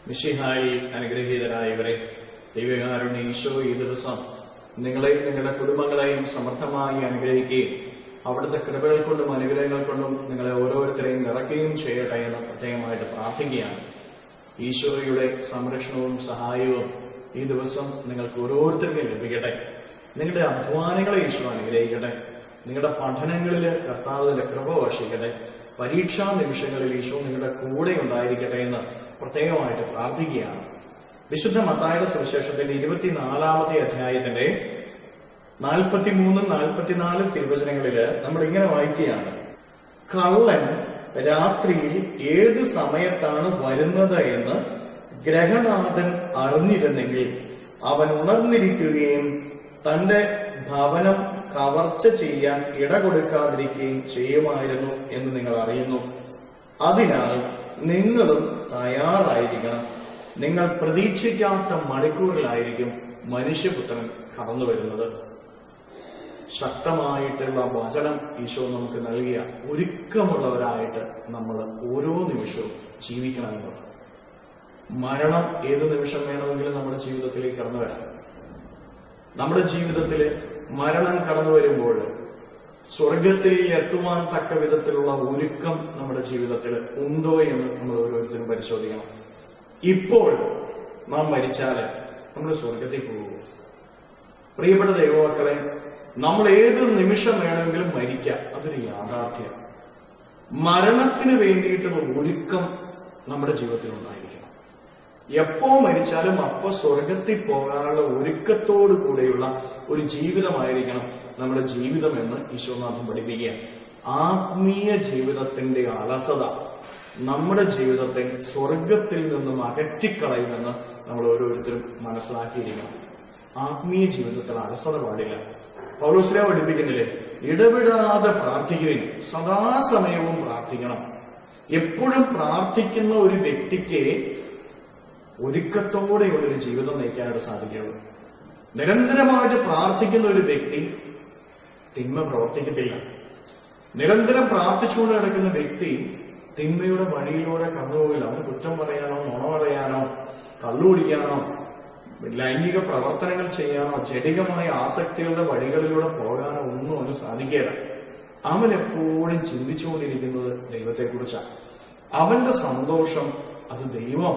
മിശിഹായിൽ അനുഗ്രഹീതരായവരെ, ദൈവകാരുണ്യ ഈശോ ഈ ദിവസം നിങ്ങളെയും നിങ്ങളുടെ കുടുംബങ്ങളെയും സമർത്ഥമായി അനുഗ്രഹിക്കുകയും അവിടുത്തെ കൃപകൾ കൊണ്ടും അനുഗ്രഹങ്ങൾ കൊണ്ടും നിങ്ങളെ ഓരോരുത്തരെയും നിറയ്ക്കുകയും ചെയ്യട്ടെ എന്ന് പ്രത്യേകമായിട്ട് പ്രാർത്ഥിക്കുകയാണ്. ഈശോയുടെ സംരക്ഷണവും സഹായവും ഈ ദിവസം നിങ്ങൾക്ക് ഓരോരുത്തർക്കും ലഭിക്കട്ടെ. നിങ്ങളുടെ അധ്വാനങ്ങളെ ഈശോ അനുഗ്രഹിക്കട്ടെ. നിങ്ങളുടെ പഠനങ്ങളിൽ കർത്താവിന്റെ കൃപ വർഷിക്കട്ടെ. പരീക്ഷാ നിമിഷങ്ങളിൽ ഈശോ നിങ്ങളുടെ കൂടെ ഉണ്ടായിരിക്കട്ടെ എന്ന് പ്രത്യേകമായിട്ട് പ്രാർത്ഥിക്കുകയാണ്. വിശുദ്ധ മത്തായിയുടെ സുവിശേഷത്തിന്റെ 24-ാമത്തെ അധ്യായത്തിന്റെ 43-ഉം 44-ഉം തിരുവചനങ്ങളില് നമ്മൾ ഇങ്ങനെ വായിക്കുകയാണ്: കള്ളൻ രാത്രിയിൽ ഏത് സമയത്താണ് വരുന്നത് എന്ന് ഗ്രഹനാഥൻ അറിഞ്ഞിരുന്നെങ്കിൽ അവൻ ഉണർന്നിരിക്കുകയും തന്റെ ഭവനം കവർച്ച ചെയ്യാൻ ഇടകൊടുക്കാതിരിക്കുകയും ചെയ്യുമായിരുന്നു എന്ന് നിങ്ങൾ അറിയുന്നു. അതിനാൽ നിങ്ങളും തയ്യാറായിരിക്കണം. നിങ്ങൾ പ്രതീക്ഷിക്കാത്ത മണിക്കൂറിലായിരിക്കും മനുഷ്യപുത്രൻ കടന്നു വരുന്നത്. ശക്തമായിട്ടുള്ള വചനം ഈശോ നമുക്ക് നൽകിയ ഒരുക്കമുള്ളവരായിട്ട് നമ്മൾ ഓരോ നിമിഷവും ജീവിക്കണമെന്നുള്ളത്. മരണം ഏത് നിമിഷം വേണമെങ്കിലും നമ്മുടെ ജീവിതത്തിലേക്ക് കടന്നു വരാം. നമ്മുടെ ജീവിതത്തിൽ മരണം കടന്നു വരുമ്പോൾ സ്വർഗത്തിൽ എത്തുവാൻ തക്ക വിധത്തിലുള്ള ഒരുക്കം നമ്മുടെ ജീവിതത്തിൽ ഉണ്ടോ എന്ന് നമ്മൾ ഓരോരുത്തരും പരിശോധിക്കണം. ഇപ്പോൾ നാം മരിച്ചാൽ നമ്മൾ സ്വർഗത്തിൽ പോകും. പ്രിയപ്പെട്ട ദൈവമക്കളെ, നമ്മൾ ഏത് നിമിഷം വേണമെങ്കിലും മരിക്കാം. അതൊരു യാഥാർത്ഥ്യം. മരണത്തിന് വേണ്ടിയിട്ടുള്ള ഒരുക്കം നമ്മുടെ ജീവിതത്തിൽ ഉണ്ടായിരിക്കണം. എപ്പോ മരിച്ചാലും അപ്പോ സ്വർഗത്തിൽ പോകാനുള്ള ഒരുക്കത്തോടു കൂടെയുള്ള ഒരു ജീവിതമായിരിക്കണം നമ്മുടെ ജീവിതം എന്ന് ഈശോനാഥൻ പഠിപ്പിക്കുകയാണ്. ആത്മീയ ജീവിതത്തിന്റെ അലസത നമ്മുടെ ജീവിതത്തെ സ്വർഗത്തിൽ നിന്നും അകറ്റിക്കളയുമെന്ന് നമ്മൾ ഓരോരുത്തരും മനസ്സിലാക്കിയിരിക്കണം. ആത്മീയ ജീവിതത്തിൽ അലസത പാടില്ല. പൗലോസ്ലീഹ പഠിപ്പിക്കുന്നില്ലേ, ഇടവിടാതെ പ്രാർത്ഥിക്കുകയും സദാസമയവും പ്രാർത്ഥിക്കണം. എപ്പോഴും പ്രാർത്ഥിക്കുന്ന ഒരു വ്യക്തിക്ക് ഒരുക്കത്തോടെയുള്ളൊരു ജീവിതം നയിക്കാനായിട്ട് സാധിക്കുള്ളൂ. നിരന്തരമായിട്ട് പ്രാർത്ഥിക്കുന്ന ഒരു വ്യക്തി തിന്മ പ്രവർത്തിക്കത്തില്ല. നിരന്തരം പ്രാർത്ഥിച്ചുകൊണ്ട് കിടക്കുന്ന വ്യക്തി തിന്മയുടെ വഴിയിലൂടെ കടന്നുപോകില്ല. അവന് കുറ്റം പറയാനോ, നുണ പറയാനോ, കള്ളുകുടിക്കാനോ, ലൈംഗിക പ്രവർത്തനങ്ങൾ ചെയ്യാനോ, ജടികമായ ആസക്തികളുടെ വഴികളിലൂടെ പോകാനോ ഒന്നും അവന് സാധിക്കില്ല. അവൻ എപ്പോഴും ചിന്തിച്ചുകൊണ്ടിരിക്കുന്നത് ദൈവത്തെക്കുറിച്ചാണ്. അവന്റെ സന്തോഷം അത് ദൈവം.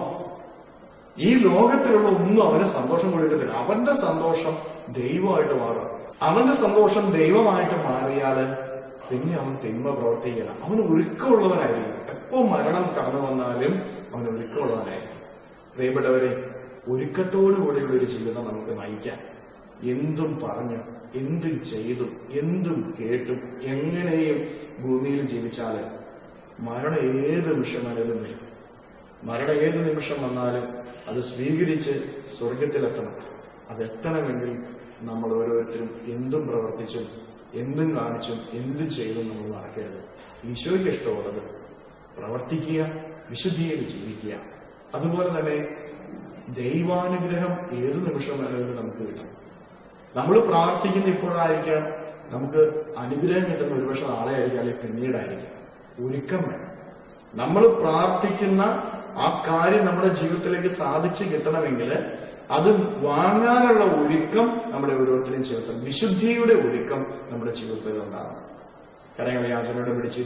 ഈ ലോകത്തിലുള്ള ഒന്നും അവന് സന്തോഷം കൊടുക്കത്തില്ല. അവന്റെ സന്തോഷം ദൈവമായിട്ട് മാറും. അവന്റെ സന്തോഷം ദൈവമായിട്ട് മാറിയാല് പിന്നെ അവൻ തിന്മ പ്രവർത്തിക്കില്ല. അവന് ഒരുക്കമുള്ളവനായിരിക്കും. എപ്പോ മരണം കടന്നു വന്നാലും അവൻ ഒരുക്കമുള്ളവനായിരിക്കും. പ്രിയപ്പെട്ടവരെ, ഒരുക്കത്തോടു കൂടിയുള്ള ഒരു ജീവിതം നമുക്ക് നയിക്കാം. എന്തും പറഞ്ഞു, എന്തും ചെയ്തും, എന്തും കേട്ടും, എങ്ങനെയും ഭൂമിയിൽ ജീവിച്ചാല് മരണം ഏത് നിമിഷം വന്നാലും വരും. മരണം ഏത് നിമിഷം വന്നാലും അത് സ്വീകരിച്ച് സ്വർഗത്തിലെത്തണം. അതെത്തണമെങ്കിൽ നമ്മൾ ഓരോരുത്തരും എന്തും പ്രവർത്തിച്ചും, എന്തും കാണിച്ചും, എന്തും ചെയ്തും നമ്മൾ നടക്കരുത്. ഈശോയ്ക്ക് ഇഷ്ടമുള്ളത് പ്രവർത്തിക്കുക, വിശുദ്ധിയിൽ ജീവിക്കുക. അതുപോലെ തന്നെ ദൈവാനുഗ്രഹം ഏത് നിമിഷം വേണമെങ്കിലും നമുക്ക് കിട്ടും. നമ്മൾ പ്രാർത്ഥിക്കുന്ന ഇപ്പോഴായിരിക്കാം, നമുക്ക് അനുഗ്രഹം കിട്ടുന്ന ഒരുപക്ഷെ നാളെ ആയിരിക്കും, അല്ലെങ്കിൽ പിന്നീടായിരിക്കും. ഒരുക്കം വേണം. നമ്മൾ പ്രാർത്ഥിക്കുന്ന ആ കാര്യം നമ്മുടെ ജീവിതത്തിലേക്ക് സാധിച്ചു കിട്ടണമെങ്കിൽ അത് വാങ്ങാനുള്ള ഒരുക്കം നമ്മുടെ ഓരോരുത്തരും ജീവിതത്തിൽ, വിശുദ്ധിയുടെ ഒരുക്കം നമ്മുടെ ജീവിതത്തിൽ ഉണ്ടാകണം. കരങ്ങളെ യാചനയോടെ പിടിച്ച് ഈ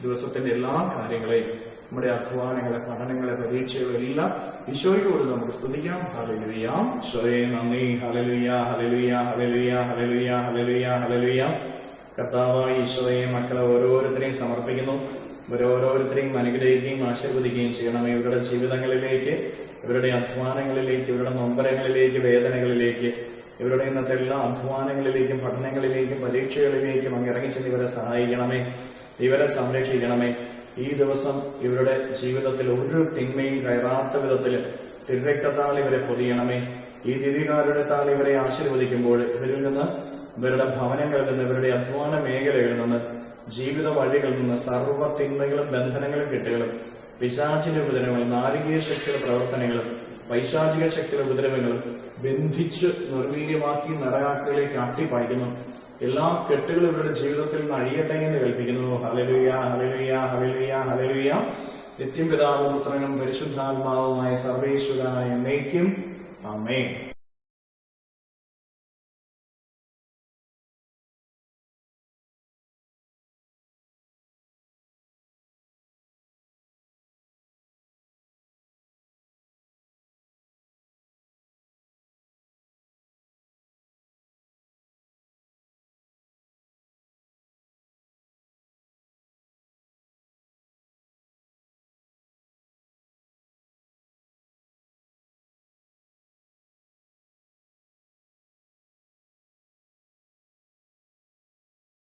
ദിവസത്തിന്റെ എല്ലാ കാര്യങ്ങളെയും, നമ്മുടെ അധ്വാനങ്ങളെ, പഠനങ്ങളെ, പരീക്ഷകളെല്ലാം ഈശോയോട് നമുക്ക് സ്തുതിക്കാം. ഹല്ലേലൂയ. ഈശോയെ നന്ദി. Hallelujah, hallelujah, hallelujah, hallelujah, hallelujah, hallelujah. കർത്താവായ ഈശോയെ മക്കളെ ഓരോരുത്തരെയും സമർപ്പിക്കുന്നു. ഇവരോരോരുത്തരെയും അനുഗ്രഹിക്കുകയും ആശീർവദിക്കുകയും ചെയ്യണം. ഇവരുടെ ജീവിതങ്ങളിലേക്ക്, ഇവരുടെ അധ്വാനങ്ങളിലേക്ക്, ഇവരുടെ നൊമ്പരങ്ങളിലേക്ക്, വേദനകളിലേക്ക്, ഇവരുടെ ഇന്നത്തെ എല്ലാ അധ്വാനങ്ങളിലേക്കും, പഠനങ്ങളിലേക്കും, പരീക്ഷകളിലേക്കും അങ്ങ് ഇറങ്ങിച്ചെന്ന് ഇവരെ സഹായിക്കണമേ. ഇവരെ സംരക്ഷിക്കണമേ. ഈ ദിവസം ഇവരുടെ ജീവിതത്തിൽ ഒരു തിന്മയും കയറാത്ത വിധത്തിൽ തിരുരക്തത്താൽ ഇവരെ പൊതിയണമേ. ഈ ദിദികാരുടെ താൾ ഇവരെ ആശീർവദിക്കുമ്പോൾ ഇവരിൽ നിന്ന്, ഇവരുടെ ഭവനങ്ങളിൽ നിന്ന്, ഇവരുടെ അധ്വാന മേഖലകളിൽ നിന്ന്, ജീവിത വഴികളിൽ നിന്ന് സർവ്വ തിന്മകളും, ബന്ധനങ്ങളും, കെട്ടുകളും, പിശാചിന്റെ ഉപദ്രവങ്ങളും, നാരികീയ ശക്തിയുടെ പ്രവർത്തനങ്ങളും, പൈശാചിക ശക്തിയുടെ ഉപദ്രവങ്ങളും ബന്ധിച്ച് നിർവീര്യമാക്കി നരകാക്കളിലേക്ക് അട്ടിപ്പായിക്കുന്നു. എല്ലാ കെട്ടുകളും ഇവരുടെ ജീവിതത്തിൽ നിന്ന് അഴിയട്ടെ എന്ന് കൽപ്പിക്കുന്നു. Hallelujah, hallelujah, hallelujah, hallelujah. നിത്യം പിതാവും പുത്രനും പരിശുദ്ധാത്മാവുമായ സർവേശ്വരനായ എന്നേക്കും ആമേൻ.